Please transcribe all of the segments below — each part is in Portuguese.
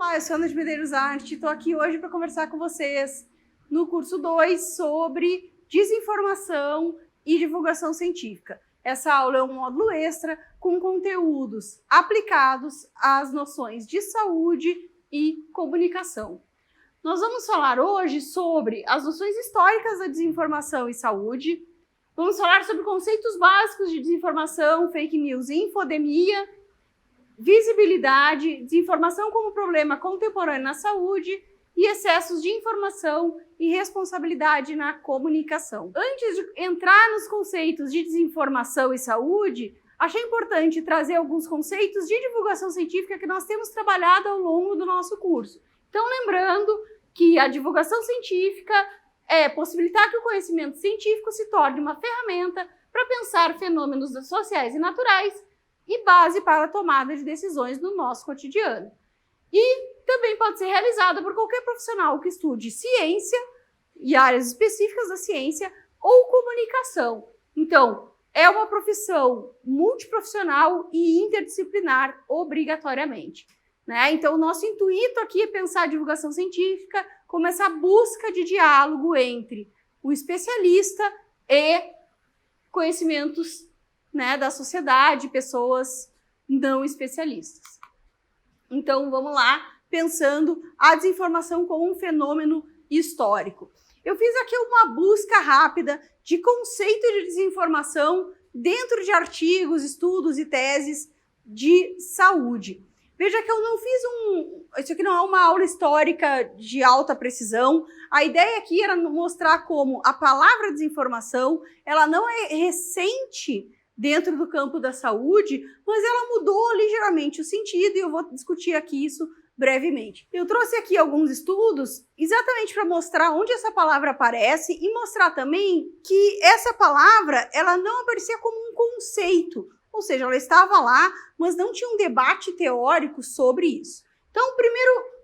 Olá, eu sou Ana de Medeiros Arte, estou aqui hoje para conversar com vocês no curso 2 sobre desinformação e divulgação científica. Essa aula é um módulo extra com conteúdos aplicados às noções de saúde e comunicação. Nós vamos falar hoje sobre as noções históricas da desinformação e saúde, vamos falar sobre conceitos básicos de desinformação, fake news e infodemia, visibilidade, desinformação como problema contemporâneo na saúde e excessos de informação e responsabilidade na comunicação. Antes de entrar nos conceitos de desinformação e saúde, achei importante trazer alguns conceitos de divulgação científica que nós temos trabalhado ao longo do nosso curso. Então, lembrando que a divulgação científica é possibilitar que o conhecimento científico se torne uma ferramenta para pensar fenômenos sociais e naturais e base para a tomada de decisões no nosso cotidiano. E também pode ser realizada por qualquer profissional que estude ciência e áreas específicas da ciência ou comunicação. Então, é uma profissão multiprofissional e interdisciplinar obrigatoriamente, né? Então, o nosso intuito aqui é pensar a divulgação científica como essa busca de diálogo entre o especialista e conhecimentos, né, da sociedade, pessoas não especialistas. Então, vamos lá, pensando a desinformação como um fenômeno histórico. Eu fiz aqui uma busca rápida de conceito de desinformação dentro de artigos, estudos e teses de saúde. Veja que eu não fiz isso aqui não é uma aula histórica de alta precisão. A ideia aqui era mostrar como a palavra desinformação, ela não é recente dentro do campo da saúde, mas ela mudou ligeiramente o sentido e eu vou discutir aqui isso brevemente. Eu trouxe aqui alguns estudos exatamente para mostrar onde essa palavra aparece e mostrar também que essa palavra ela não aparecia como um conceito, ou seja, ela estava lá, mas não tinha um debate teórico sobre isso. Então, o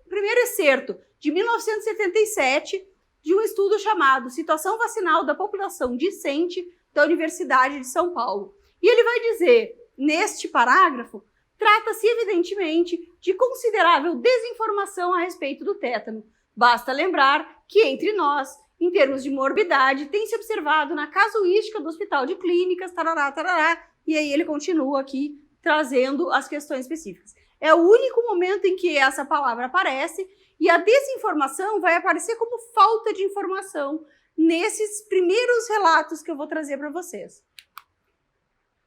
primeiro excerto de 1977 de um estudo chamado Situação Vacinal da População Discente da Universidade de São Paulo. E ele vai dizer, neste parágrafo, trata-se evidentemente de considerável desinformação a respeito do tétano. Basta lembrar que entre nós, em termos de morbidade, tem se observado na casuística do Hospital de Clínicas, tarará, tarará, e aí ele continua aqui trazendo as questões específicas. É o único momento em que essa palavra aparece e a desinformação vai aparecer como falta de informação nesses primeiros relatos que eu vou trazer para vocês.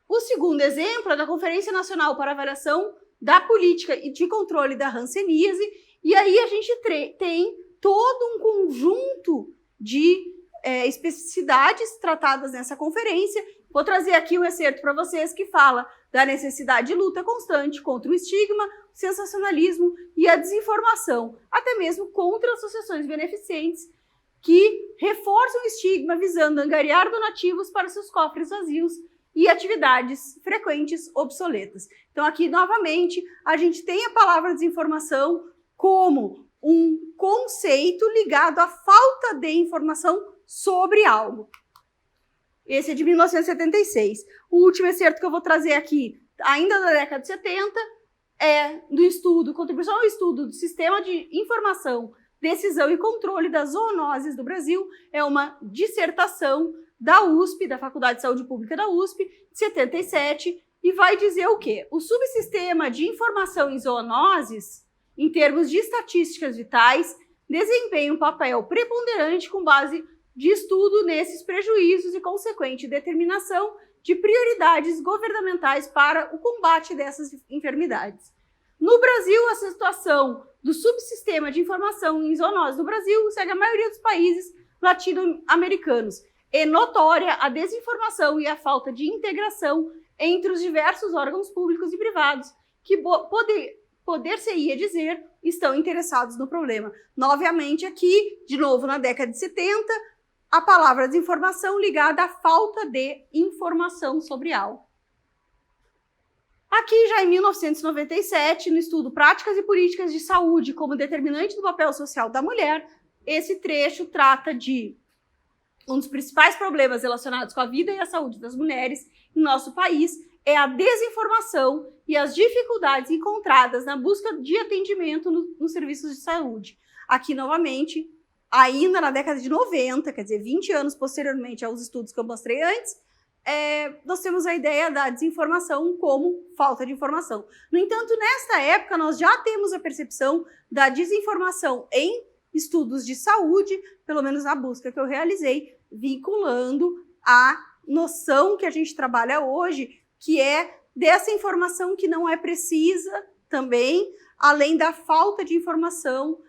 O segundo exemplo é da Conferência Nacional para Avaliação da Política e de Controle da Hanseníase, e aí a gente tem todo um conjunto de especificidades tratadas nessa conferência. Vou trazer aqui um excerto para vocês que fala da necessidade de luta constante contra o estigma, o sensacionalismo e a desinformação, até mesmo contra associações beneficentes que reforçam o estigma visando angariar donativos para seus cofres vazios e atividades frequentes obsoletas. Então aqui, novamente, a gente tem a palavra desinformação como um conceito ligado à falta de informação sobre algo. Esse é de 1976. O último excerto que eu vou trazer aqui, ainda da década de 70, é do estudo, contribuição ao estudo do Sistema de Informação, Decisão e Controle das Zoonoses do Brasil. É uma dissertação da USP, da Faculdade de Saúde Pública da USP, de 77, e vai dizer o quê? O subsistema de informação em zoonoses, em termos de estatísticas vitais, desempenha um papel preponderante com base de estudo nesses prejuízos e consequente determinação de prioridades governamentais para o combate dessas enfermidades. No Brasil, a situação do subsistema de informação em zoonoses do Brasil segue a maioria dos países latino-americanos. É notória a desinformação e a falta de integração entre os diversos órgãos públicos e privados que poder-se-ia dizer estão interessados no problema. Novamente aqui, de novo na década de 70, a palavra desinformação ligada à falta de informação sobre algo. Aqui já em 1997, no estudo Práticas e Políticas de Saúde como determinante do papel social da mulher, esse trecho trata de um dos principais problemas relacionados com a vida e a saúde das mulheres em nosso país é a desinformação e as dificuldades encontradas na busca de atendimento nos serviços de saúde. Aqui, novamente, ainda na década de 90, quer dizer, 20 anos posteriormente aos estudos que eu mostrei antes, nós temos a ideia da desinformação como falta de informação. No entanto, nesta época, nós já temos a percepção da desinformação em estudos de saúde, pelo menos na busca que eu realizei, vinculando a noção que a gente trabalha hoje, que é dessa informação que não é precisa também, além da falta de informação,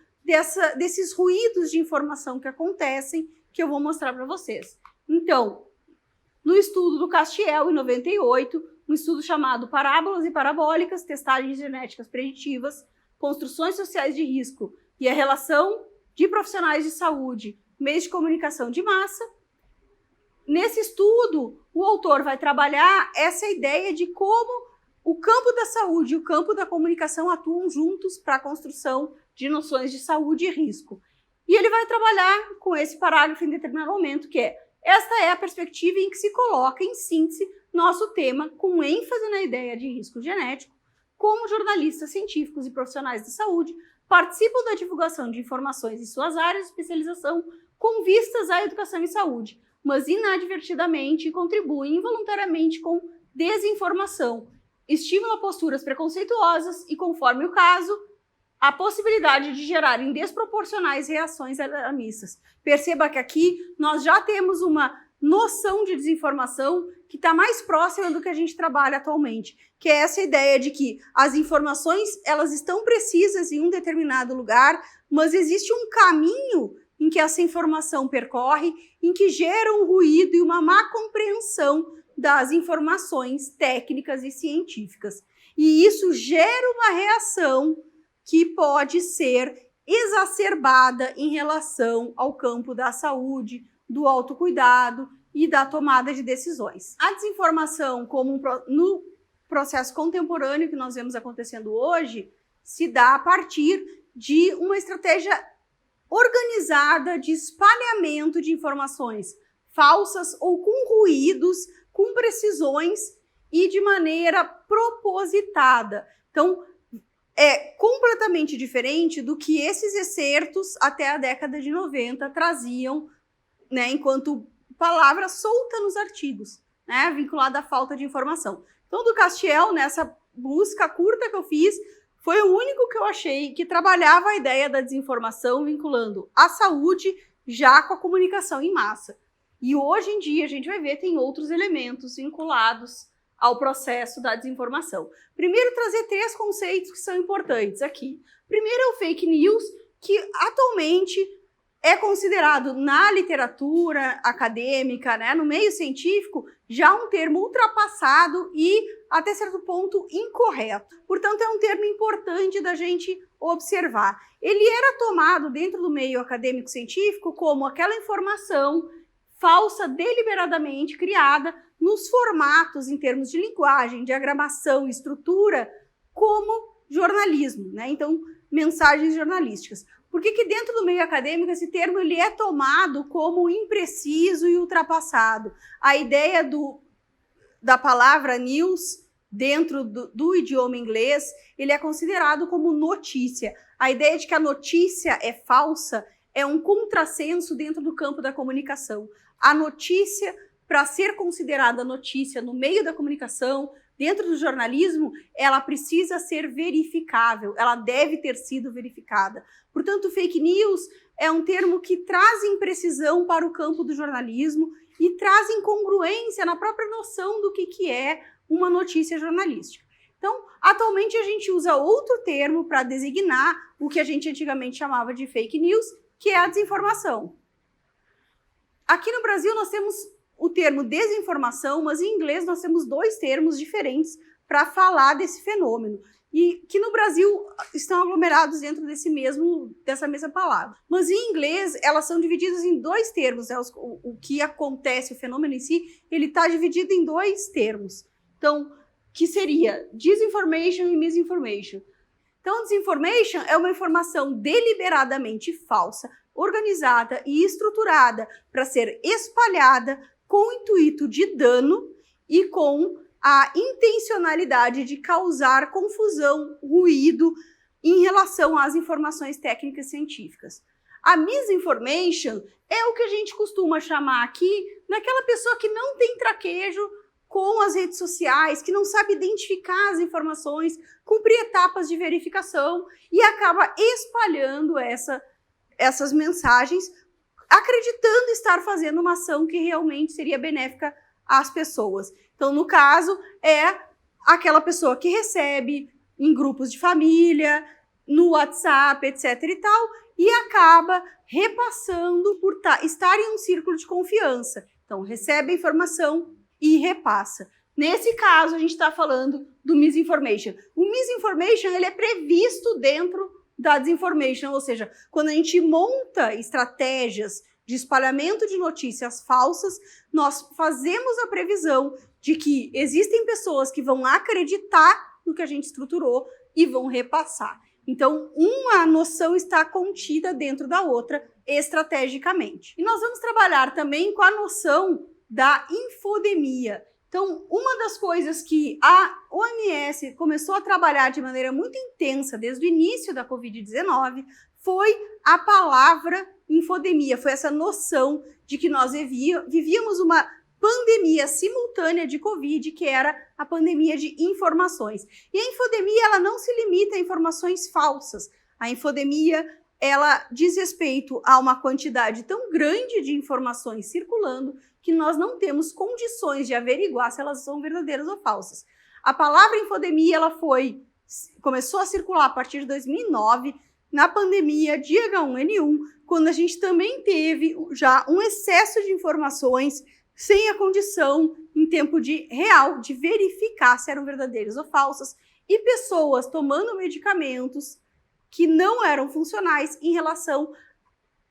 desses ruídos de informação que acontecem, que eu vou mostrar para vocês. Então, no estudo do Castiel, em 98, um estudo chamado Parábolas e Parabólicas, Testagens Genéticas Preditivas, Construções Sociais de Risco e a Relação de Profissionais de Saúde, Meios de Comunicação de Massa. Nesse estudo, o autor vai trabalhar essa ideia de como o campo da saúde e o campo da comunicação atuam juntos para a construção de noções de saúde e risco. E ele vai trabalhar com esse parágrafo em determinado momento, que é: esta é a perspectiva em que se coloca, em síntese, nosso tema, com ênfase na ideia de risco genético, como jornalistas científicos e profissionais de saúde participam da divulgação de informações em suas áreas de especialização com vistas à educação em saúde, mas inadvertidamente contribuem involuntariamente com desinformação, estimulam posturas preconceituosas e, conforme o caso, a possibilidade de gerarem desproporcionais reações alarmistas. Perceba que aqui nós já temos uma noção de desinformação que está mais próxima do que a gente trabalha atualmente, que é essa ideia de que as informações elas estão precisas em um determinado lugar, mas existe um caminho em que essa informação percorre, em que gera um ruído e uma má compreensão das informações técnicas e científicas. E isso gera uma reação que pode ser exacerbada em relação ao campo da saúde, do autocuidado e da tomada de decisões. A desinformação, como no processo contemporâneo que nós vemos acontecendo hoje, se dá a partir de uma estratégia organizada de espalhamento de informações falsas ou com ruídos, com precisões e de maneira propositada. Então, é completamente diferente do que esses excertos até a década de 90 traziam, né, enquanto palavra solta nos artigos, né, vinculada à falta de informação. Então, do Castiel, nessa busca curta que eu fiz, foi o único que eu achei que trabalhava a ideia da desinformação vinculando a saúde já com a comunicação em massa. E hoje em dia, a gente vai ver, tem outros elementos vinculados ao processo da desinformação. Primeiro, trazer 3 conceitos que são importantes aqui. Primeiro é o fake news, que atualmente é considerado na literatura acadêmica, né, no meio científico, já um termo ultrapassado e, até certo ponto, incorreto. Portanto, é um termo importante da gente observar. Ele era tomado dentro do meio acadêmico-científico como aquela informação falsa deliberadamente criada nos formatos em termos de linguagem, diagramação e estrutura, como jornalismo, né? Então, mensagens jornalísticas. Por que dentro do meio acadêmico esse termo ele é tomado como impreciso e ultrapassado? A ideia da palavra news dentro do idioma inglês, ele é considerado como notícia. A ideia de que a notícia é falsa é um contrassenso dentro do campo da comunicação. A notícia, para ser considerada notícia no meio da comunicação, dentro do jornalismo, ela precisa ser verificável, ela deve ter sido verificada. Portanto, fake news é um termo que traz imprecisão para o campo do jornalismo e traz incongruência na própria noção do que é uma notícia jornalística. Então, atualmente a gente usa outro termo para designar o que a gente antigamente chamava de fake news, que é a desinformação. Aqui no Brasil nós temos o termo desinformação, mas em inglês nós temos 2 termos diferentes para falar desse fenômeno, e que no Brasil estão aglomerados dentro dessa mesma palavra. Mas em inglês elas são divididas em 2 termos, né? O que acontece, o fenômeno em si, ele está dividido em 2 termos. Então, que seria disinformation e misinformation. Então, disinformation é uma informação deliberadamente falsa, organizada e estruturada para ser espalhada com o intuito de dano e com a intencionalidade de causar confusão, ruído em relação às informações técnicas científicas. A misinformation é o que a gente costuma chamar aqui daquela pessoa que não tem traquejo com as redes sociais, que não sabe identificar as informações, cumprir etapas de verificação e acaba espalhando essas mensagens, acreditando estar fazendo uma ação que realmente seria benéfica às pessoas. Então, no caso, é aquela pessoa que recebe em grupos de família, no WhatsApp, etc. e tal, e acaba repassando por estar em um círculo de confiança. Então, recebe a informação e repassa. Nesse caso, a gente está falando do misinformation. O misinformation ele é previsto dentro da disinformation, ou seja, quando a gente monta estratégias de espalhamento de notícias falsas, nós fazemos a previsão de que existem pessoas que vão acreditar no que a gente estruturou e vão repassar. Então, uma noção está contida dentro da outra estrategicamente. E nós vamos trabalhar também com a noção da infodemia. Então, uma das coisas que a OMS começou a trabalhar de maneira muito intensa desde o início da Covid-19 foi a palavra infodemia, foi essa noção de que nós vivíamos uma pandemia simultânea de Covid, que era a pandemia de informações. E a infodemia, ela não se limita a informações falsas. A infodemia, ela diz respeito a uma quantidade tão grande de informações circulando que nós não temos condições de averiguar se elas são verdadeiras ou falsas. A palavra infodemia, ela começou a circular a partir de 2009, na pandemia de H1N1, quando a gente também teve já um excesso de informações sem a condição, em tempo real, de verificar se eram verdadeiras ou falsas, e pessoas tomando medicamentos que não eram funcionais em relação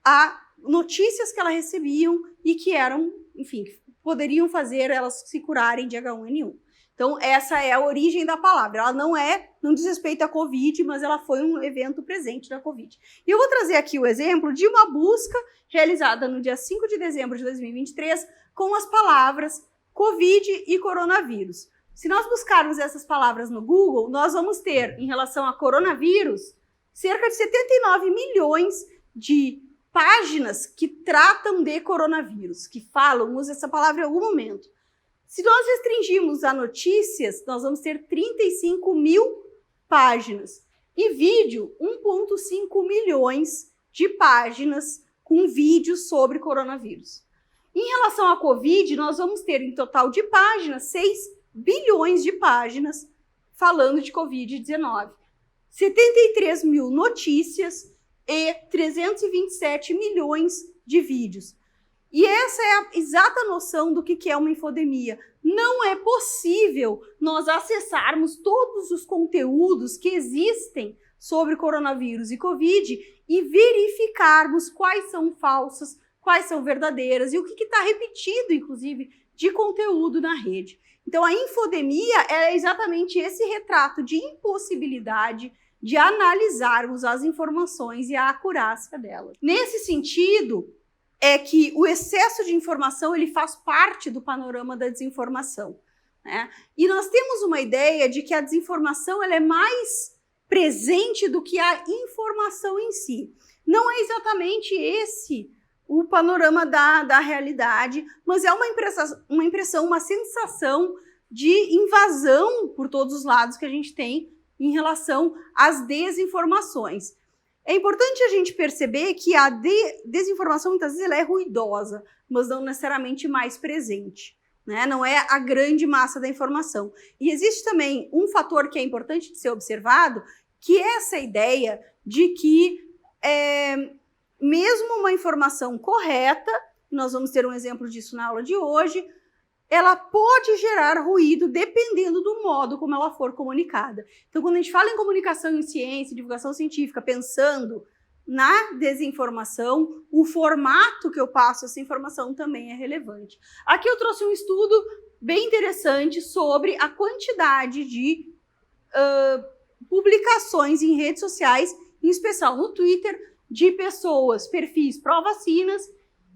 a notícias que elas recebiam e que eram, enfim, poderiam fazer elas se curarem de H1N1. Então, essa é a origem da palavra. Ela não diz respeito à Covid, mas ela foi um evento presente da Covid. E eu vou trazer aqui o exemplo de uma busca realizada no dia 5 de dezembro de 2023 com as palavras Covid e coronavírus. Se nós buscarmos essas palavras no Google, nós vamos ter, em relação a coronavírus, cerca de 79 milhões de páginas que tratam de coronavírus, que usam essa palavra em algum momento. Se nós restringirmos a notícias, nós vamos ter 35 mil páginas. E vídeo, 1,5 milhões de páginas com vídeos sobre coronavírus. Em relação à Covid, nós vamos ter em total de páginas 6 bilhões de páginas falando de Covid-19. 73 mil notícias e 327 milhões de vídeos. E essa é a exata noção do que é uma infodemia. Não é possível nós acessarmos todos os conteúdos que existem sobre coronavírus e Covid e verificarmos quais são falsas, quais são verdadeiras e o que está repetido, inclusive, de conteúdo na rede. Então, a infodemia é exatamente esse retrato de impossibilidade de analisarmos as informações e a acurácia delas. Nesse sentido, é que o excesso de informação ele faz parte do panorama da desinformação, né? E nós temos uma ideia de que a desinformação ela é mais presente do que a informação em si. Não é exatamente esse o panorama da realidade, mas é uma impressão, uma sensação de invasão por todos os lados que a gente tem em relação às desinformações. É importante a gente perceber que a desinformação, muitas vezes, ela é ruidosa, mas não necessariamente mais presente, né? Não é a grande massa da informação. E existe também um fator que é importante de ser observado, que é essa ideia de que mesmo uma informação correta, nós vamos ter um exemplo disso na aula de hoje, ela pode gerar ruído dependendo do modo como ela for comunicada. Então, quando a gente fala em comunicação em ciência, divulgação científica, pensando na desinformação, o formato que eu passo essa informação também é relevante. Aqui eu trouxe um estudo bem interessante sobre a quantidade de publicações em redes sociais, em especial no Twitter, de pessoas, perfis pró-vacinas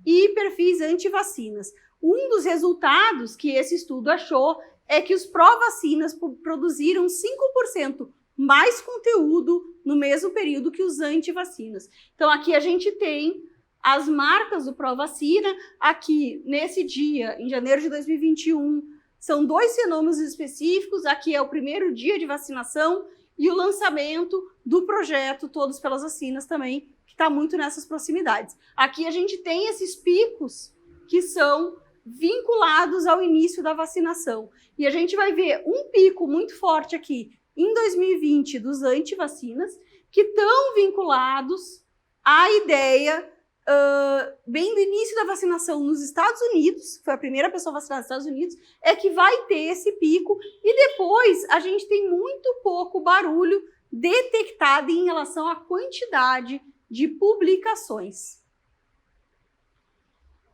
e perfis anti-vacinas. Um dos resultados que esse estudo achou é que os pró-vacinas produziram 5% mais conteúdo no mesmo período que os anti-vacinas. Então, aqui a gente tem as marcas do pró-vacina. Aqui, nesse dia, em janeiro de 2021, são 2 fenômenos específicos. Aqui é o primeiro dia de vacinação e o lançamento do projeto Todos pelas Vacinas também, que está muito nessas proximidades. Aqui a gente tem esses picos que são vinculados ao início da vacinação. E a gente vai ver um pico muito forte aqui em 2020 dos anti-vacinas, que estão vinculados à ideia bem do início da vacinação nos Estados Unidos, foi a primeira pessoa vacinada nos Estados Unidos, é que vai ter esse pico, e depois a gente tem muito pouco barulho detectado em relação à quantidade de publicações.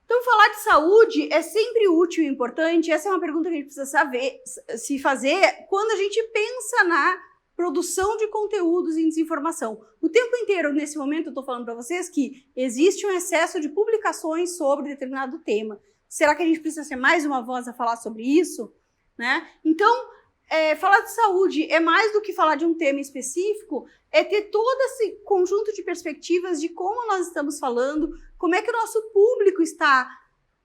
Então, falar de saúde é sempre útil e importante. Essa é uma pergunta que a gente precisa se fazer quando a gente pensa na produção de conteúdos em desinformação. O tempo inteiro, nesse momento, eu estou falando para vocês que existe um excesso de publicações sobre determinado tema. Será que a gente precisa ser mais uma voz a falar sobre isso? Né? Então, falar de saúde é mais do que falar de um tema específico, é ter todo esse conjunto de perspectivas de como nós estamos falando, como é que o nosso público está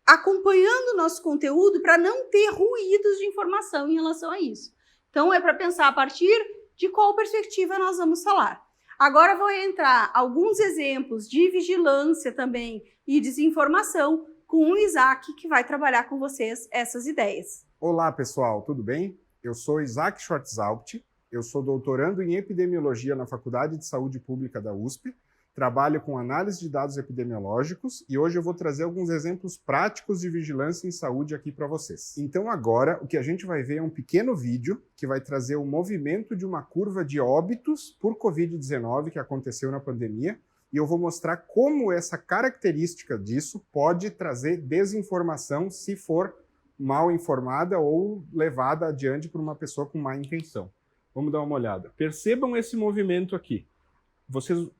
acompanhando o nosso conteúdo para não ter ruídos de informação em relação a isso. Então, é para pensar a partir de qual perspectiva nós vamos falar. Agora vou entrar alguns exemplos de vigilância também e desinformação com o Isaac, que vai trabalhar com vocês essas ideias. Olá, pessoal, tudo bem? Eu sou Isaac Schwartzhaupt, eu sou doutorando em epidemiologia na Faculdade de Saúde Pública da USP, trabalho com análise de dados epidemiológicos e hoje eu vou trazer alguns exemplos práticos de vigilância em saúde aqui para vocês. Então agora o que a gente vai ver é um pequeno vídeo que vai trazer o movimento de uma curva de óbitos por Covid-19 que aconteceu na pandemia e eu vou mostrar como essa característica disso pode trazer desinformação se for mal informada ou levada adiante por uma pessoa com má intenção. Vamos dar uma olhada. Percebam esse movimento aqui.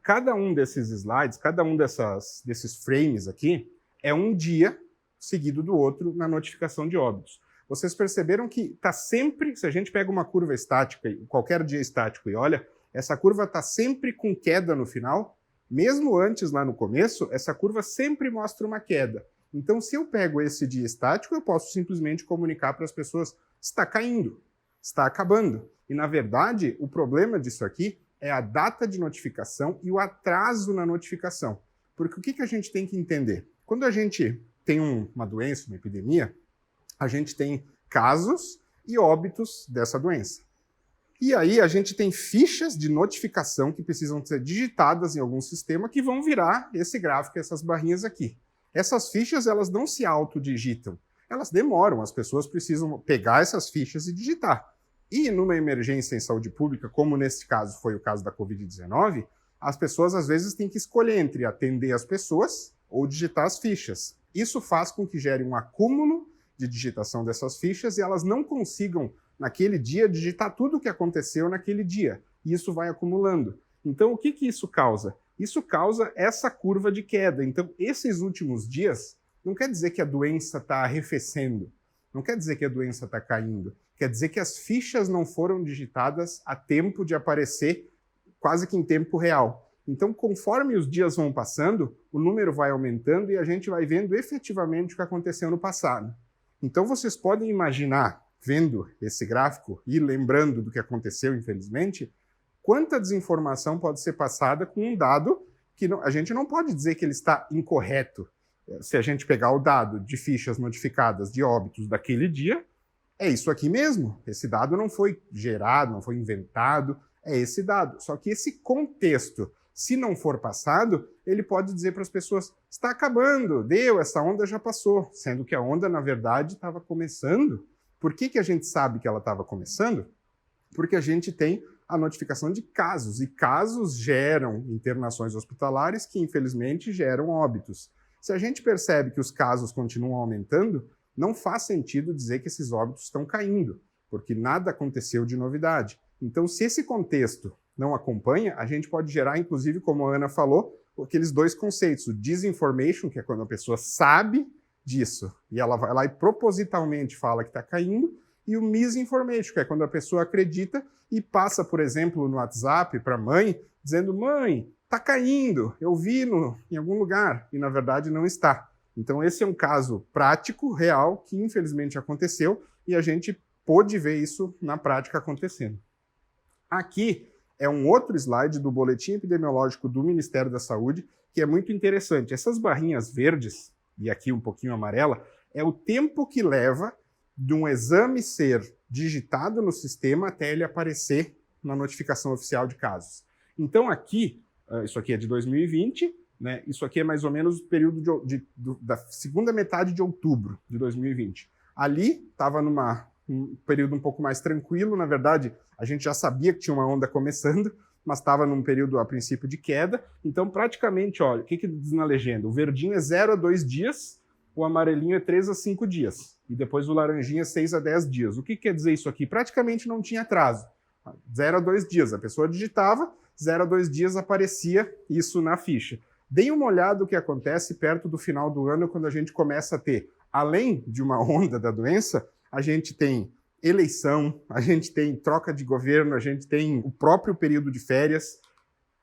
Cada um desses slides, cada um desses frames aqui, é um dia seguido do outro na notificação de óbitos. Vocês perceberam que está sempre, se a gente pega uma curva estática, qualquer dia estático, e olha, essa curva está sempre com queda no final, mesmo antes, lá no começo, essa curva sempre mostra uma queda. Então, se eu pego esse dia estático, eu posso simplesmente comunicar para as pessoas, está caindo, está acabando. E, na verdade, o problema disso aqui é a data de notificação e o atraso na notificação. Porque o que a gente tem que entender? Quando a gente tem uma doença, uma epidemia, a gente tem casos e óbitos dessa doença. E aí a gente tem fichas de notificação que precisam ser digitadas em algum sistema que vão virar esse gráfico, essas barrinhas aqui. Essas fichas, elas não se autodigitam. Elas demoram, as pessoas precisam pegar essas fichas e digitar. E numa emergência em saúde pública, como nesse caso foi o caso da Covid-19, as pessoas às vezes têm que escolher entre atender as pessoas ou digitar as fichas. Isso faz com que gere um acúmulo de digitação dessas fichas e elas não consigam, naquele dia, digitar tudo o que aconteceu naquele dia. E isso vai acumulando. Então, o que isso causa? Isso causa essa curva de queda. Então, esses últimos dias, não quer dizer que a doença está arrefecendo, não quer dizer que a doença está caindo. Quer dizer que as fichas não foram digitadas a tempo de aparecer quase que em tempo real. Então, conforme os dias vão passando, o número vai aumentando e a gente vai vendo efetivamente o que aconteceu no passado. Então, vocês podem imaginar, vendo esse gráfico e lembrando do que aconteceu, infelizmente, quanta desinformação pode ser passada com um dado que a gente não pode dizer que ele está incorreto. Se a gente pegar o dado de fichas notificadas de óbitos daquele dia, é isso aqui mesmo. Esse dado não foi gerado, não foi inventado, é esse dado. Só que esse contexto, se não for passado, ele pode dizer para as pessoas, está acabando, deu, essa onda já passou, sendo que a onda, na verdade, estava começando. Por que a gente sabe que ela estava começando? Porque a gente tem a notificação de casos, e casos geram internações hospitalares que, infelizmente, geram óbitos. Se a gente percebe que os casos continuam aumentando, não faz sentido dizer que esses óbitos estão caindo, porque nada aconteceu de novidade. Então, se esse contexto não acompanha, a gente pode gerar, inclusive, como a Ana falou, aqueles dois conceitos, o disinformation, que é quando a pessoa sabe disso, e ela vai lá e propositalmente fala que está caindo, e o misinformation, que é quando a pessoa acredita e passa, por exemplo, no WhatsApp para a mãe, dizendo: mãe, está caindo, eu vi em algum lugar, e na verdade não está. Então esse é um caso prático, real, que infelizmente aconteceu, e a gente pôde ver isso na prática acontecendo. Aqui é um outro slide do boletim epidemiológico do Ministério da Saúde, que é muito interessante. Essas barrinhas verdes, e aqui um pouquinho amarela, é o tempo que leva de um exame ser digitado no sistema até ele aparecer na notificação oficial de casos. Então aqui, isso aqui é de 2020, né? Isso aqui é mais ou menos o período da segunda metade de outubro de 2020. Ali estava um período um pouco mais tranquilo, na verdade, a gente já sabia que tinha uma onda começando, mas estava num período, a princípio, de queda. Então, praticamente, olha, o que diz na legenda? O verdinho é 0 a 2 dias, o amarelinho é 3 a 5 dias, e depois o laranjinha é 6 a 10 dias. O que quer dizer isso aqui? Praticamente não tinha atraso. 0 a 2 dias, a pessoa digitava, 0 a 2 dias aparecia isso na ficha. Deem uma olhada no que acontece perto do final do ano, quando a gente começa a ter, além de uma onda da doença, a gente tem eleição, a gente tem troca de governo, a gente tem o próprio período de férias.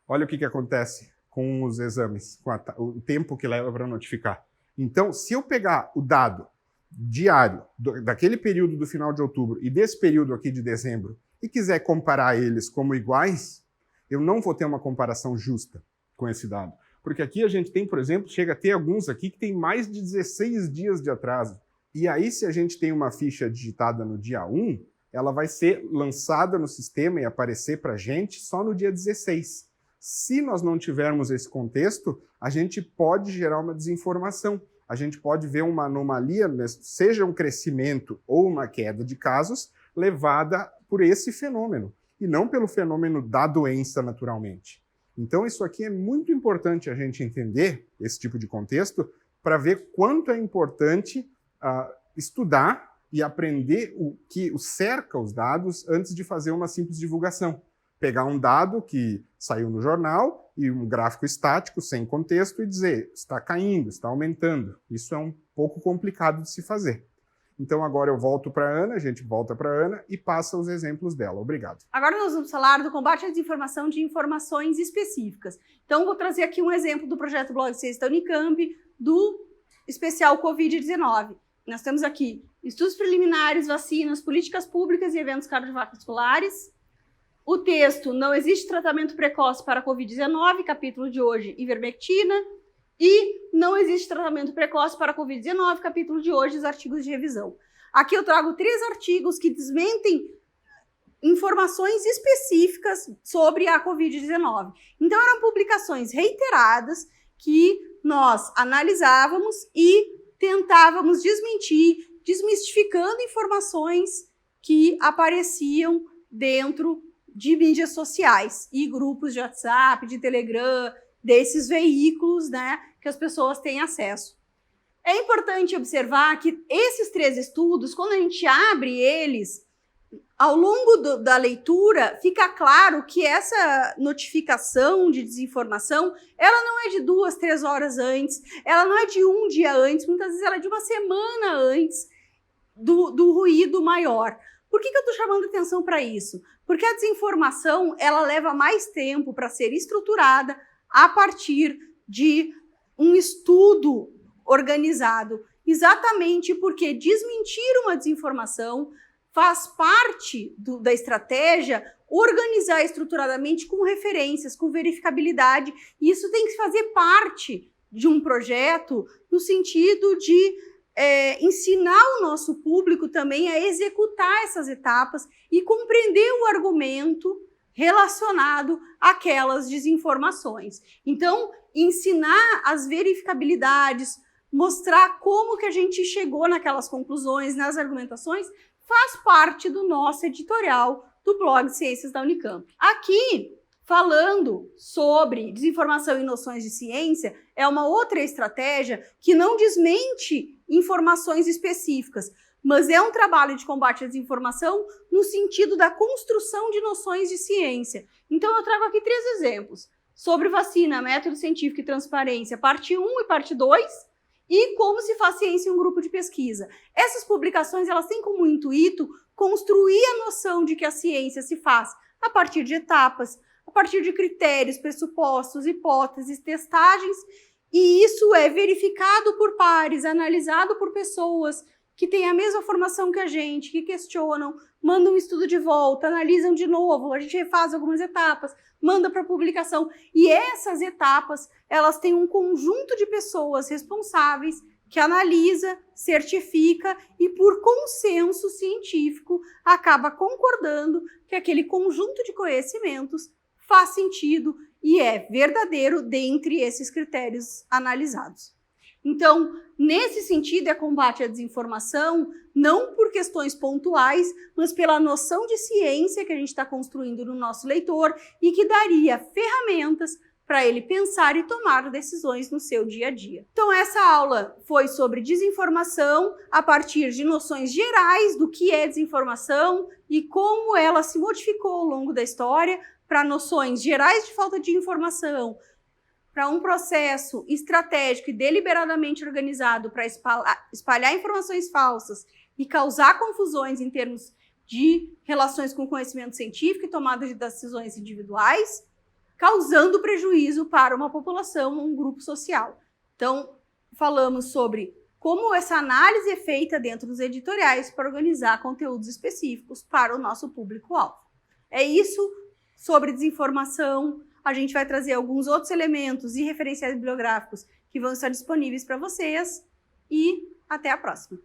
Olha o que acontece com os exames, com o tempo que leva para notificar. Então, se eu pegar o dado diário daquele período do final de outubro e desse período aqui de dezembro e quiser comparar eles como iguais, eu não vou ter uma comparação justa com esse dado. Porque aqui a gente tem, por exemplo, chega a ter alguns aqui que tem mais de 16 dias de atraso. E aí, se a gente tem uma ficha digitada no dia 1, ela vai ser lançada no sistema e aparecer para a gente só no dia 16. Se nós não tivermos esse contexto, a gente pode gerar uma desinformação. A gente pode ver uma anomalia, seja um crescimento ou uma queda de casos, levada por esse fenômeno, e não pelo fenômeno da doença naturalmente. Então, isso aqui é muito importante a gente entender, esse tipo de contexto, para ver quanto é importante estudar e aprender o que cerca os dados antes de fazer uma simples divulgação. Pegar um dado que saiu no jornal e um gráfico estático, sem contexto, e dizer: está caindo, está aumentando. Isso é um pouco complicado de se fazer. Então agora eu volto para a Ana, a gente volta para a Ana e passa os exemplos dela. Obrigado. Agora nós vamos falar do combate à desinformação de informações específicas. Então vou trazer aqui um exemplo do projeto Blog Ciência da Unicamp, do especial Covid-19. Nós temos aqui estudos preliminares, vacinas, políticas públicas e eventos cardiovasculares. O texto: não existe tratamento precoce para a Covid-19, capítulo de hoje, ivermectina. E não existe tratamento precoce para a Covid-19, capítulo de hoje, os artigos de revisão. Aqui eu trago 3 artigos que desmentem informações específicas sobre a Covid-19. Então eram publicações reiteradas que nós analisávamos e tentávamos desmentir, desmistificando informações que apareciam dentro de mídias sociais e grupos de WhatsApp, de Telegram, desses veículos, né, que as pessoas têm acesso. É importante observar que esses 3 estudos, quando a gente abre eles, ao longo da leitura, fica claro que essa notificação de desinformação, ela não é de 2, 3 horas antes, ela não é de um dia antes, muitas vezes ela é de uma semana antes do ruído maior. Por que eu estou chamando atenção para isso? Porque a desinformação, ela leva mais tempo para ser estruturada a partir de um estudo organizado, exatamente porque desmentir uma desinformação faz parte da estratégia organizar estruturadamente com referências, com verificabilidade, e isso tem que fazer parte de um projeto no sentido de ensinar o nosso público também a executar essas etapas e compreender o argumento relacionado àquelas desinformações. Então, ensinar as verificabilidades, mostrar como que a gente chegou naquelas conclusões, nas argumentações, faz parte do nosso editorial do blog Ciências da Unicamp. Aqui, falando sobre desinformação e noções de ciência, é uma outra estratégia que não desmente informações específicas, mas é um trabalho de combate à desinformação no sentido da construção de noções de ciência. Então eu trago aqui 3 exemplos, sobre vacina, método científico e transparência, parte 1 e parte 2, e como se faz ciência em um grupo de pesquisa. Essas publicações, elas têm como intuito construir a noção de que a ciência se faz a partir de etapas, a partir de critérios, pressupostos, hipóteses, testagens, e isso é verificado por pares, analisado por pessoas que têm a mesma formação que a gente, que questionam, mandam um estudo de volta, analisam de novo, a gente refaz algumas etapas, manda para publicação. E essas etapas, elas têm um conjunto de pessoas responsáveis que analisa, certifica e, por consenso científico, acaba concordando que aquele conjunto de conhecimentos faz sentido e é verdadeiro dentre esses critérios analisados. Então, nesse sentido, é combate à desinformação, não por questões pontuais, mas pela noção de ciência que a gente está construindo no nosso leitor e que daria ferramentas para ele pensar e tomar decisões no seu dia a dia. Então, essa aula foi sobre desinformação a partir de noções gerais do que é desinformação e como ela se modificou ao longo da história para noções gerais de falta de informação, para um processo estratégico e deliberadamente organizado para espalhar informações falsas e causar confusões em termos de relações com conhecimento científico e tomada de decisões individuais, causando prejuízo para uma população, um grupo social. Então, falamos sobre como essa análise é feita dentro dos editoriais para organizar conteúdos específicos para o nosso público-alvo. É isso sobre desinformação. A gente vai trazer alguns outros elementos e referenciais bibliográficos que vão estar disponíveis para vocês e até a próxima.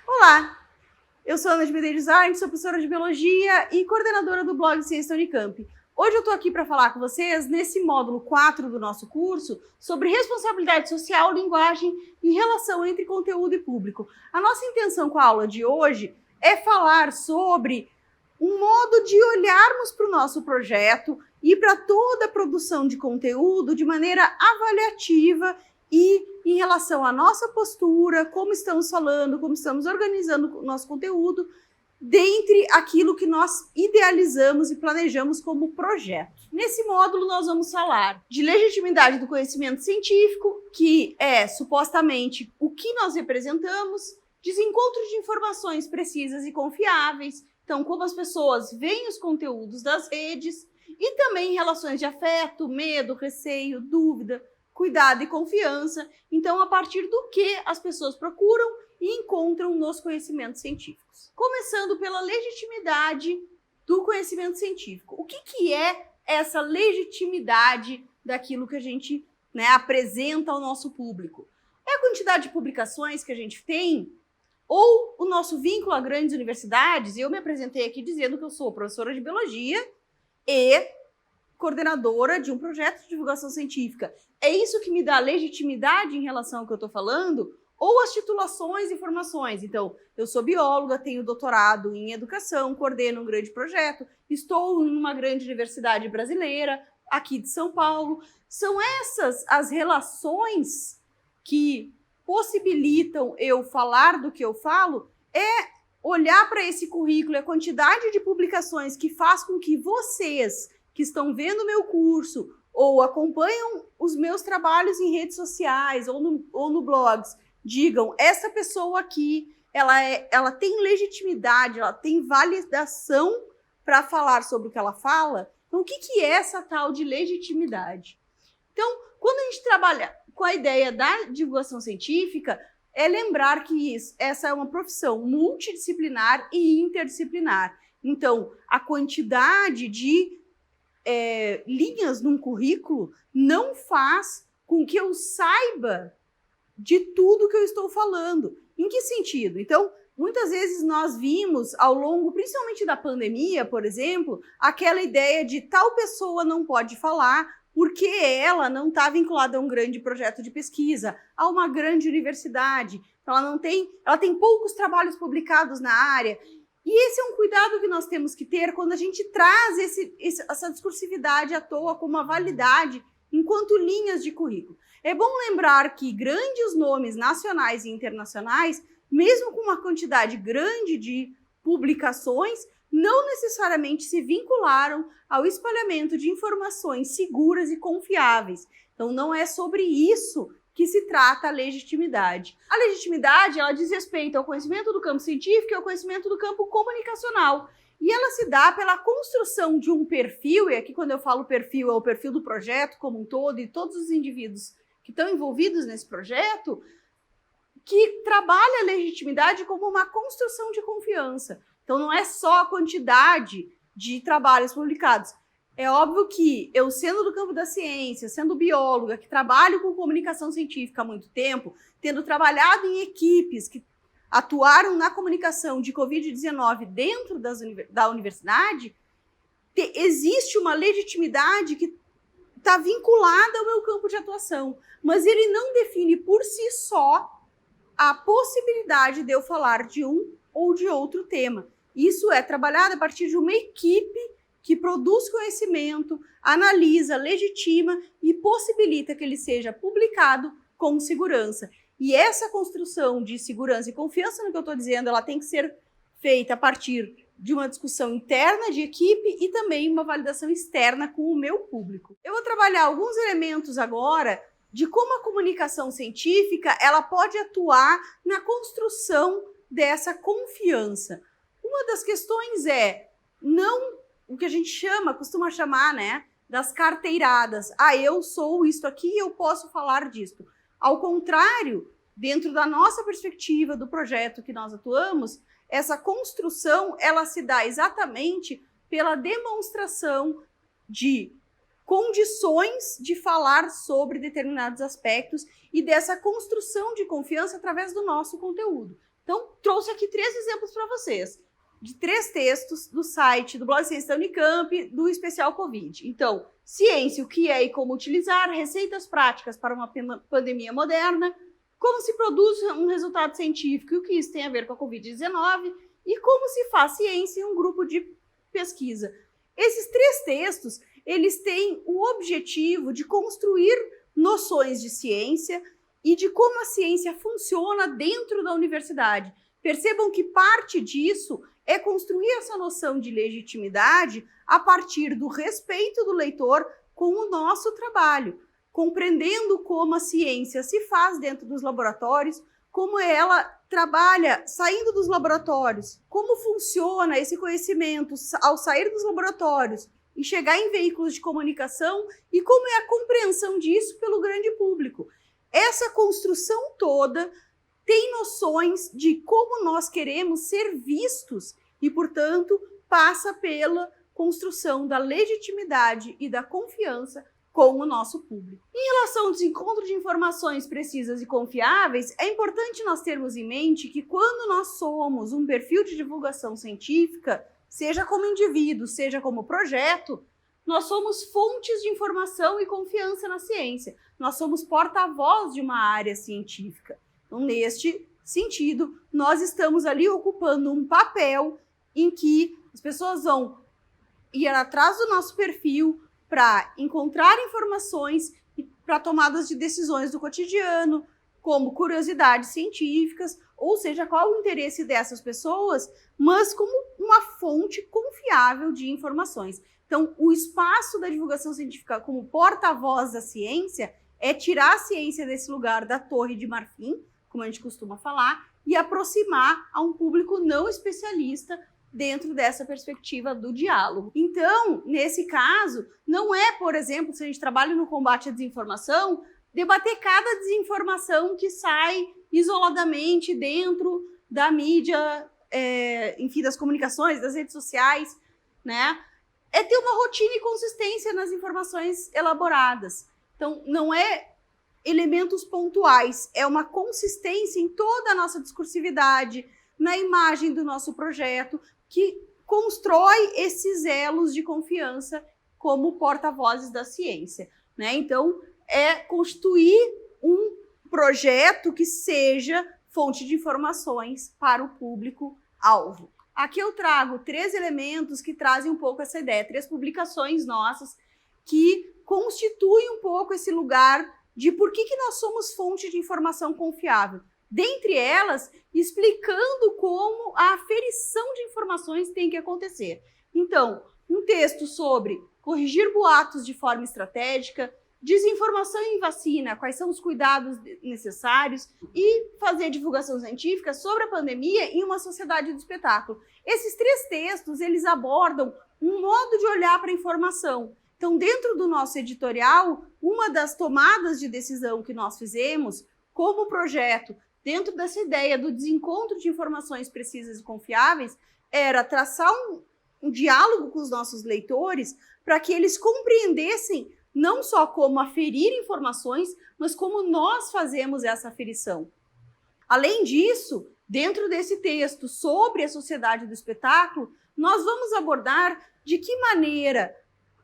Olá! Eu sou Ana de Medeiros Arnes, sou professora de Biologia e coordenadora do blog Ciência da Unicamp. Hoje eu estou aqui para falar com vocês, nesse módulo 4 do nosso curso, sobre responsabilidade social, linguagem e relação entre conteúdo e público. A nossa intenção com a aula de hoje é falar sobre um modo de olharmos para o nosso projeto e para toda a produção de conteúdo de maneira avaliativa e em relação à nossa postura, como estamos falando, como estamos organizando o nosso conteúdo, dentre aquilo que nós idealizamos e planejamos como projeto. Nesse módulo, nós vamos falar de legitimidade do conhecimento científico, que é supostamente o que nós representamos, desencontro de informações precisas e confiáveis, então como as pessoas veem os conteúdos das redes, e também relações de afeto, medo, receio, dúvida, cuidado e confiança. Então, a partir do que as pessoas procuram e encontram nos conhecimentos científicos. Começando pela legitimidade do conhecimento científico. O que é essa legitimidade daquilo que a gente apresenta ao nosso público? É a quantidade de publicações que a gente tem, ou o nosso vínculo a grandes universidades. Eu me apresentei aqui dizendo que eu sou professora de Biologia e coordenadora de um projeto de divulgação científica. É isso que me dá legitimidade em relação ao que eu estou falando? Ou as titulações e formações? Então, eu sou bióloga, tenho doutorado em educação, coordeno um grande projeto, estou em uma grande universidade brasileira, aqui de São Paulo. São essas as relações que possibilitam eu falar do que eu falo? É olhar para esse currículo e a quantidade de publicações que faz com que vocês que estão vendo o meu curso ou acompanham os meus trabalhos em redes sociais ou no blogs, digam, essa pessoa aqui, ela tem legitimidade, ela tem validação para falar sobre o que ela fala. Então, o que é essa tal de legitimidade? Então, quando a gente trabalha com a ideia da divulgação científica, é lembrar que essa é uma profissão multidisciplinar e interdisciplinar. Então, a quantidade de linhas num currículo não faz com que eu saiba de tudo que eu estou falando. Em que sentido? Então, muitas vezes nós vimos ao longo, principalmente da pandemia, por exemplo, aquela ideia de tal pessoa não pode falar porque ela não está vinculada a um grande projeto de pesquisa, a uma grande universidade, ela tem poucos trabalhos publicados na área. E esse é um cuidado que nós temos que ter quando a gente traz essa discursividade à toa como uma validade enquanto linhas de currículo. É bom lembrar que grandes nomes nacionais e internacionais, mesmo com uma quantidade grande de publicações, não necessariamente se vincularam ao espalhamento de informações seguras e confiáveis. Então, não é sobre isso que se trata a legitimidade. A legitimidade, ela diz respeito ao conhecimento do campo científico e ao conhecimento do campo comunicacional. E ela se dá pela construção de um perfil, e aqui quando eu falo perfil, é o perfil do projeto como um todo e todos os indivíduos que estão envolvidos nesse projeto, que trabalha a legitimidade como uma construção de confiança. Então não é só a quantidade de trabalhos publicados. É óbvio que eu, sendo do campo da ciência, sendo bióloga, que trabalho com comunicação científica há muito tempo, tendo trabalhado em equipes que atuaram na comunicação de Covid-19 dentro da universidade, existe uma legitimidade que está vinculada ao meu campo de atuação, mas ele não define por si só a possibilidade de eu falar de um ou de outro tema. Isso é trabalhado a partir de uma equipe que produz conhecimento, analisa, legitima e possibilita que ele seja publicado com segurança. E essa construção de segurança e confiança no que eu estou dizendo, ela tem que ser feita a partir de uma discussão interna de equipe e também uma validação externa com o meu público. Eu vou trabalhar alguns elementos agora de como a comunicação científica ela pode atuar na construção dessa confiança. Uma das questões é não o que a gente costuma chamar, né, das carteiradas. Ah, eu sou isto aqui e eu posso falar disto. Ao contrário, dentro da nossa perspectiva do projeto que nós atuamos, essa construção ela se dá exatamente pela demonstração de condições de falar sobre determinados aspectos e dessa construção de confiança através do nosso conteúdo. Então, trouxe aqui 3 exemplos para vocês, de 3 textos do site do Blog Ciência da Unicamp, do especial Covid. Então, ciência, o que é e como utilizar, receitas práticas para uma pandemia moderna, como se produz um resultado científico e o que isso tem a ver com a Covid-19 e como se faz ciência em um grupo de pesquisa. Esses 3 textos, eles têm o objetivo de construir noções de ciência e de como a ciência funciona dentro da universidade. Percebam que parte disso é construir essa noção de legitimidade a partir do respeito do leitor com o nosso trabalho, compreendendo como a ciência se faz dentro dos laboratórios, como ela trabalha saindo dos laboratórios, como funciona esse conhecimento ao sair dos laboratórios e chegar em veículos de comunicação e como é a compreensão disso pelo grande público. Essa construção toda tem noções de como nós queremos ser vistos e, portanto, passa pela construção da legitimidade e da confiança com o nosso público. Em relação ao desencontro de informações precisas e confiáveis, é importante nós termos em mente que quando nós somos um perfil de divulgação científica, seja como indivíduo, seja como projeto, nós somos fontes de informação e confiança na ciência. Nós somos porta-voz de uma área científica. Então, neste sentido, nós estamos ali ocupando um papel em que as pessoas vão ir atrás do nosso perfil para encontrar informações e para tomadas de decisões do cotidiano, como curiosidades científicas, ou seja, qual o interesse dessas pessoas, mas como uma fonte confiável de informações. Então, o espaço da divulgação científica como porta-voz da ciência é tirar a ciência desse lugar da torre de marfim, como a gente costuma falar, e aproximar a um público não especialista dentro dessa perspectiva do diálogo. Então, nesse caso, não é, por exemplo, se a gente trabalha no combate à desinformação, debater cada desinformação que sai isoladamente dentro da mídia, enfim, das comunicações, das redes sociais, né? É ter uma rotina e consistência nas informações elaboradas. Então, não é elementos pontuais, é uma consistência em toda a nossa discursividade, na imagem do nosso projeto, que constrói esses elos de confiança como porta-vozes da ciência, né? Então, é constituir um projeto que seja fonte de informações para o público-alvo. Aqui eu trago 3 elementos que trazem um pouco essa ideia, 3 publicações nossas que constituem um pouco esse lugar de por que nós somos fonte de informação confiável. Dentre elas, explicando como a aferição de informações tem que acontecer. Então, um texto sobre corrigir boatos de forma estratégica, desinformação em vacina, quais são os cuidados necessários e fazer divulgação científica sobre a pandemia em uma sociedade do espetáculo. Esses 3 textos, eles abordam um modo de olhar para a informação. Então, dentro do nosso editorial, uma das tomadas de decisão que nós fizemos como projeto, dentro dessa ideia do desencontro de informações precisas e confiáveis, era traçar um diálogo com os nossos leitores para que eles compreendessem não só como aferir informações, mas como nós fazemos essa aferição. Além disso, dentro desse texto sobre a sociedade do espetáculo, nós vamos abordar de que maneira,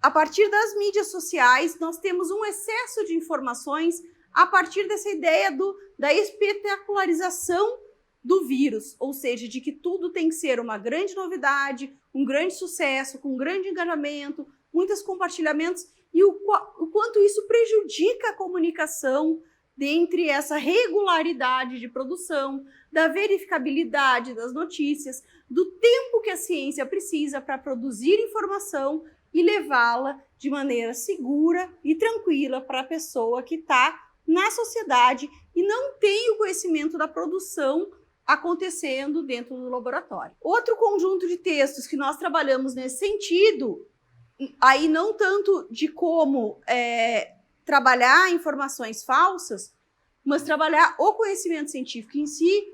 a partir das mídias sociais, nós temos um excesso de informações a partir dessa ideia da espetacularização do vírus, ou seja, de que tudo tem que ser uma grande novidade, um grande sucesso, com um grande engajamento, muitos compartilhamentos, e o quanto isso prejudica a comunicação dentre essa regularidade de produção, da verificabilidade das notícias, do tempo que a ciência precisa para produzir informação e levá-la de maneira segura e tranquila para a pessoa que está na sociedade e não tem o conhecimento da produção acontecendo dentro do laboratório. Outro conjunto de textos que nós trabalhamos nesse sentido, aí não tanto de como trabalhar informações falsas, mas trabalhar o conhecimento científico em si,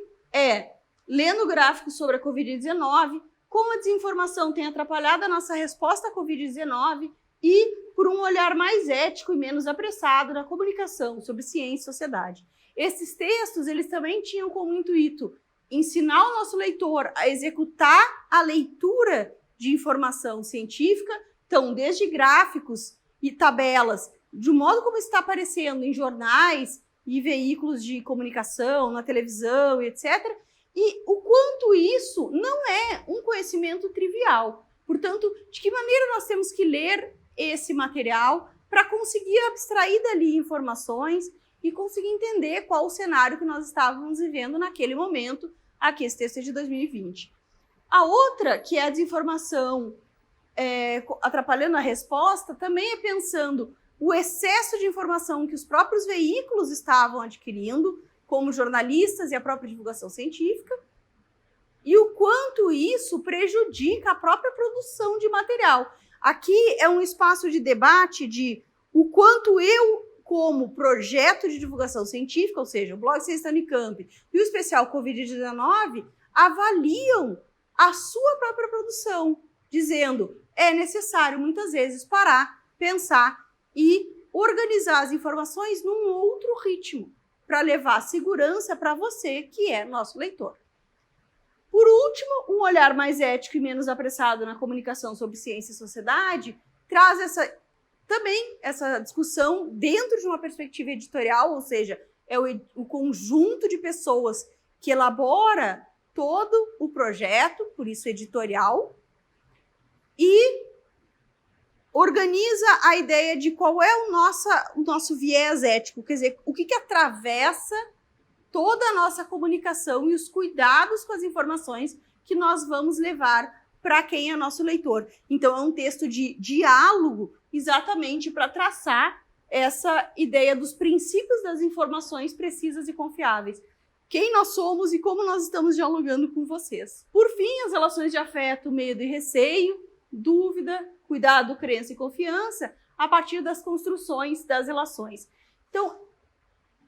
lendo gráficos sobre a Covid-19, como a desinformação tem atrapalhado a nossa resposta à Covid-19 e por um olhar mais ético e menos apressado na comunicação sobre ciência e sociedade. Esses textos, eles também tinham como intuito ensinar o nosso leitor a executar a leitura de informação científica, então, desde gráficos e tabelas, de modo como está aparecendo em jornais e veículos de comunicação, na televisão, etc., e o quanto isso não é um conhecimento trivial. Portanto, de que maneira nós temos que ler esse material para conseguir abstrair dali informações e conseguir entender qual o cenário que nós estávamos vivendo naquele momento. Aqui, esse texto é de 2020. A outra, que é a desinformação atrapalhando a resposta, também é pensando o excesso de informação que os próprios veículos estavam adquirindo, como jornalistas e a própria divulgação científica, e o quanto isso prejudica a própria produção de material. Aqui é um espaço de debate de o quanto eu, como projeto de divulgação científica, ou seja, o Blog Ciência da Unicamp e o especial Covid-19, avaliam a sua própria produção, dizendo é necessário muitas vezes parar, pensar e organizar as informações num outro ritmo, para levar segurança para você, que é nosso leitor. Por último, um olhar mais ético e menos apressado na comunicação sobre ciência e sociedade traz essa discussão dentro de uma perspectiva editorial, ou seja, é o conjunto de pessoas que elabora todo o projeto, por isso editorial, e organiza a ideia de qual é o nosso viés ético, quer dizer, o que atravessa toda a nossa comunicação e os cuidados com as informações que nós vamos levar para quem é nosso leitor. Então, é um texto de diálogo exatamente para traçar essa ideia dos princípios das informações precisas e confiáveis. Quem nós somos e como nós estamos dialogando com vocês. Por fim, as relações de afeto, medo e receio, dúvida, cuidado, crença e confiança, a partir das construções das relações. Então,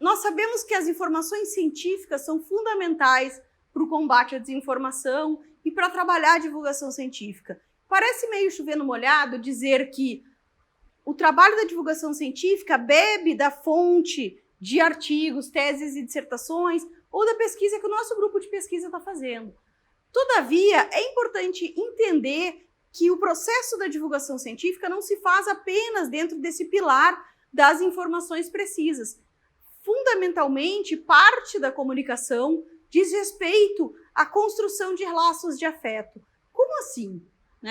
nós sabemos que as informações científicas são fundamentais para o combate à desinformação e para trabalhar a divulgação científica. Parece meio chover no molhado dizer que o trabalho da divulgação científica bebe da fonte de artigos, teses e dissertações ou da pesquisa que o nosso grupo de pesquisa está fazendo. Todavia, é importante entender que o processo da divulgação científica não se faz apenas dentro desse pilar das informações precisas. Fundamentalmente, parte da comunicação diz respeito à construção de laços de afeto. Como assim?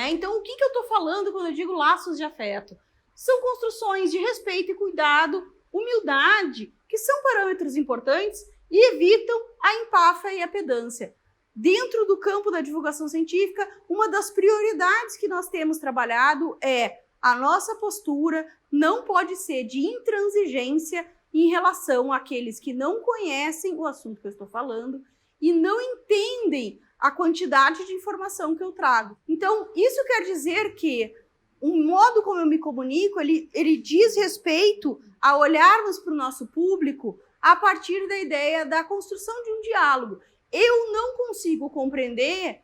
Então, o que eu estou falando quando eu digo laços de afeto? São construções de respeito e cuidado, humildade, que são parâmetros importantes e evitam a empáfia e a pedância. Dentro do campo da divulgação científica, uma das prioridades que nós temos trabalhado é A nossa postura não pode ser de intransigência em relação àqueles que não conhecem o assunto que eu estou falando e não entendem a quantidade de informação que eu trago. Então, isso quer dizer que o modo como eu me comunico, ele diz respeito a olharmos para o nosso público a partir da ideia da construção de um diálogo. Eu não consigo compreender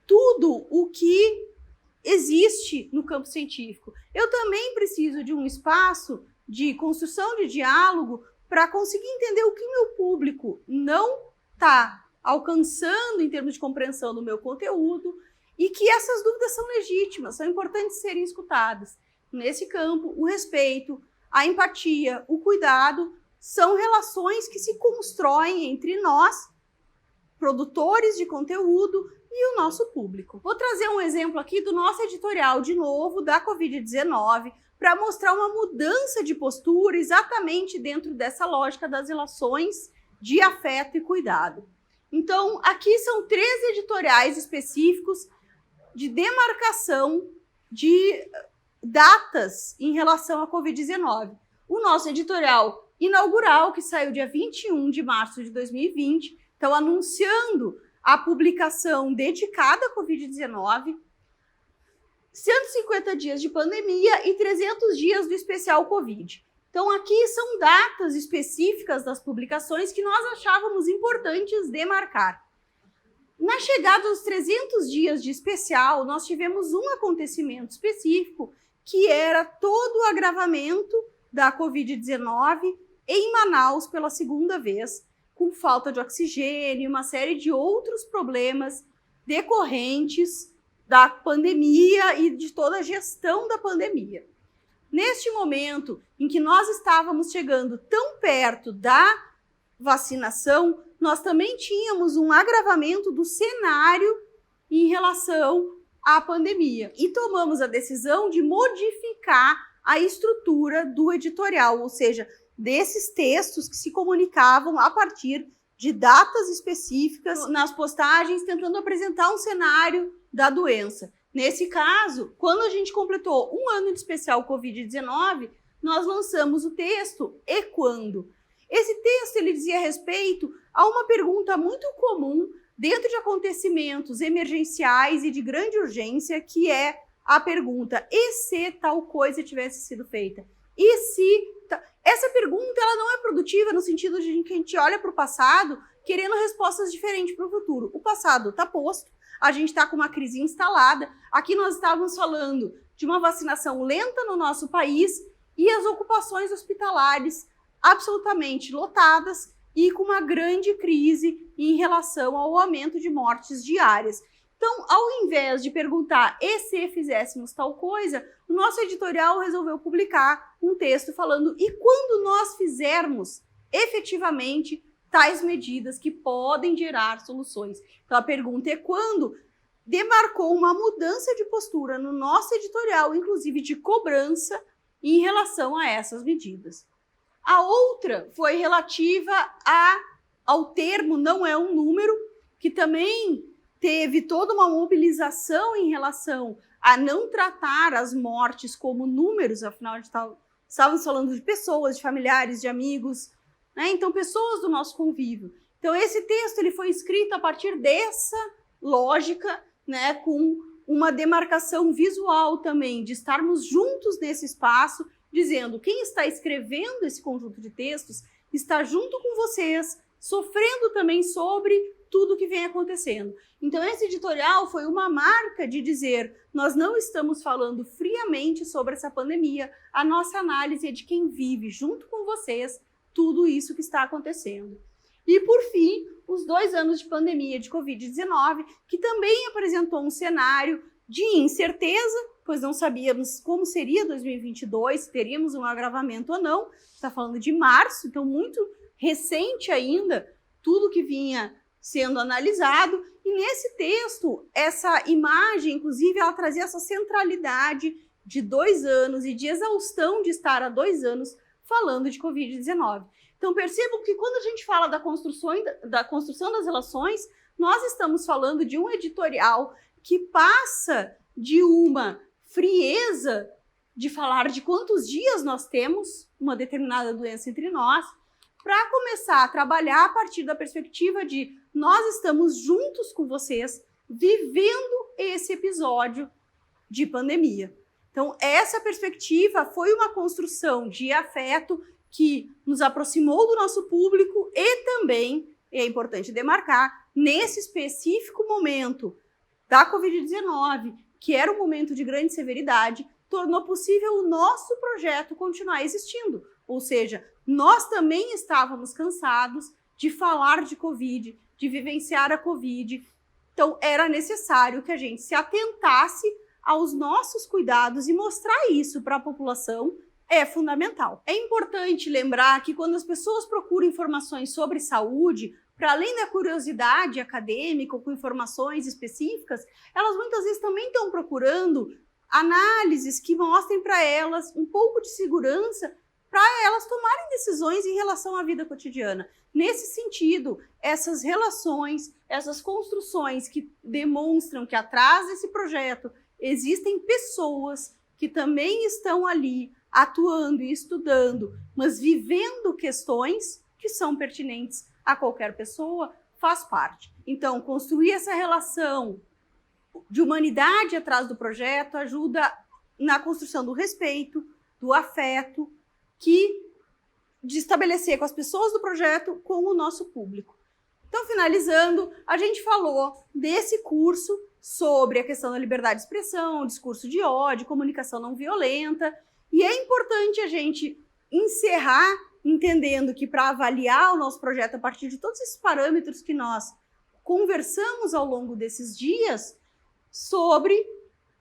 tudo o que existe no campo científico. Eu também preciso de um espaço de construção de diálogo para conseguir entender o que meu público não está alcançando em termos de compreensão do meu conteúdo e que essas dúvidas são legítimas, são importantes serem escutadas. Nesse campo, o respeito, a empatia, o cuidado são relações que se constroem entre nós, produtores de conteúdo, e o nosso público. Vou trazer um exemplo aqui do nosso editorial, de novo, da Covid-19, para mostrar uma mudança de postura exatamente dentro dessa lógica das relações de afeto e cuidado. Então, aqui são 3 editoriais específicos de demarcação de datas em relação à Covid-19. O nosso editorial inaugural, que saiu dia 21 de março de 2020, então anunciando a publicação dedicada à Covid-19, 150 dias de pandemia e 300 dias do especial Covid. Então, aqui são datas específicas das publicações que nós achávamos importantes demarcar. Na chegada dos 300 dias de especial, nós tivemos um acontecimento específico, que era todo o agravamento da Covid-19 em Manaus pela segunda vez, com falta de oxigênio, uma série de outros problemas decorrentes da pandemia e de toda a gestão da pandemia. Neste momento em que nós estávamos chegando tão perto da vacinação, nós também tínhamos um agravamento do cenário em relação à pandemia e tomamos a decisão de modificar a estrutura do editorial, ou seja, desses textos que se comunicavam a partir de datas específicas nas postagens, tentando apresentar um cenário da doença. Nesse caso, quando a gente completou 1 ano de especial Covid-19, nós lançamos o texto E Quando. Esse texto ele dizia respeito a uma pergunta muito comum dentro de acontecimentos emergenciais e de grande urgência, que é a pergunta: e se tal coisa tivesse sido feita? E se... Essa pergunta ela não é produtiva no sentido de que a gente olha para o passado querendo respostas diferentes para o futuro. O passado está posto, a gente está com uma crise instalada. Aqui nós estávamos falando de uma vacinação lenta no nosso país e as ocupações hospitalares absolutamente lotadas e com uma grande crise em relação ao aumento de mortes diárias. Então, ao invés de perguntar e se fizéssemos tal coisa, o nosso editorial resolveu publicar um texto falando e quando nós fizermos efetivamente tais medidas que podem gerar soluções. Então, a pergunta é quando demarcou uma mudança de postura no nosso editorial, inclusive de cobrança, em relação a essas medidas. A outra foi relativa ao termo não é um número, que também teve toda uma mobilização em relação a não tratar as mortes como números, afinal estávamos falando de pessoas, de familiares, de amigos, né? Então pessoas do nosso convívio. Então esse texto ele foi escrito a partir dessa lógica, né, com uma demarcação visual também, de estarmos juntos nesse espaço, dizendo quem está escrevendo esse conjunto de textos está junto com vocês, sofrendo também sobre tudo que vem acontecendo. Então esse editorial foi uma marca de dizer, nós não estamos falando friamente sobre essa pandemia, a nossa análise é de quem vive junto com vocês tudo isso que está acontecendo. E por fim, os 2 anos de pandemia de Covid-19, que também apresentou um cenário de incerteza, pois não sabíamos como seria 2022, se teríamos um agravamento ou não. Está falando de março, então muito recente ainda, tudo que vinha sendo analisado. E nesse texto, essa imagem, inclusive, ela trazia essa centralidade de 2 anos e de exaustão de estar há 2 anos falando de Covid-19. Então, percebam que quando a gente fala da construção das relações, nós estamos falando de um editorial que passa de uma frieza de falar de quantos dias nós temos uma determinada doença entre nós, para começar a trabalhar a partir da perspectiva de nós estamos juntos com vocês, vivendo esse episódio de pandemia. Então, essa perspectiva foi uma construção de afeto que nos aproximou do nosso público e também, é importante demarcar, nesse específico momento da Covid-19, que era um momento de grande severidade, tornou possível o nosso projeto continuar existindo. Ou seja, nós também estávamos cansados de falar de Covid, de vivenciar a Covid. Então, era necessário que a gente se atentasse aos nossos cuidados e mostrar isso para a população é fundamental. É importante lembrar que quando as pessoas procuram informações sobre saúde, para além da curiosidade acadêmica ou com informações específicas, elas muitas vezes também estão procurando análises que mostrem para elas um pouco de segurança para elas tomarem decisões em relação à vida cotidiana. Nesse sentido, essas relações, essas construções que demonstram que atrás desse projeto existem pessoas que também estão ali atuando e estudando, mas vivendo questões que são pertinentes a qualquer pessoa, faz parte. Então, construir essa relação de humanidade atrás do projeto ajuda na construção do respeito, do afeto, de estabelecer com as pessoas do projeto com o nosso público. Então, finalizando, a gente falou desse curso sobre a questão da liberdade de expressão, discurso de ódio, comunicação não violenta, e é importante a gente encerrar entendendo que para avaliar o nosso projeto a partir de todos esses parâmetros que nós conversamos ao longo desses dias sobre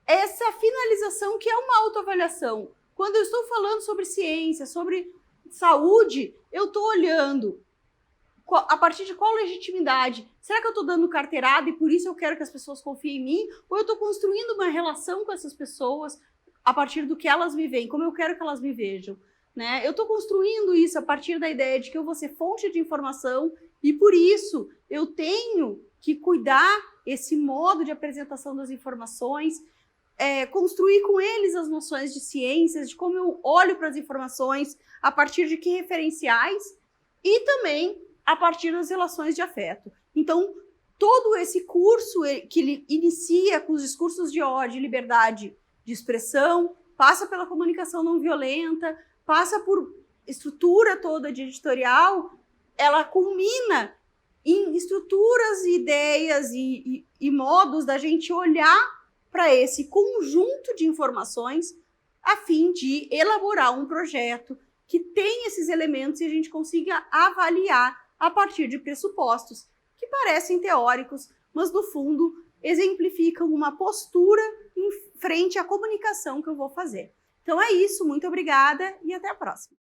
essa finalização que é uma autoavaliação. Quando eu estou falando sobre ciência, sobre saúde, eu estou olhando a partir de qual legitimidade. Será que eu estou dando carteirada e por isso eu quero que as pessoas confiem em mim? Ou eu estou construindo uma relação com essas pessoas a partir do que elas me veem, como eu quero que elas me vejam? Né? Eu estou construindo isso a partir da ideia de que eu vou ser fonte de informação e por isso eu tenho que cuidar esse modo de apresentação das informações, construir com eles as noções de ciências, de como eu olho para as informações, a partir de que referenciais e também a partir das relações de afeto. Então, todo esse curso que ele inicia com os discursos de ódio e liberdade de expressão, passa pela comunicação não violenta, passa por estrutura toda de editorial, ela culmina em estruturas, ideias e modos da gente olhar para esse conjunto de informações a fim de elaborar um projeto que tem esses elementos e a gente consiga avaliar a partir de pressupostos que parecem teóricos, mas no fundo exemplificam uma postura em frente à comunicação que eu vou fazer. Então é isso, muito obrigada e até a próxima.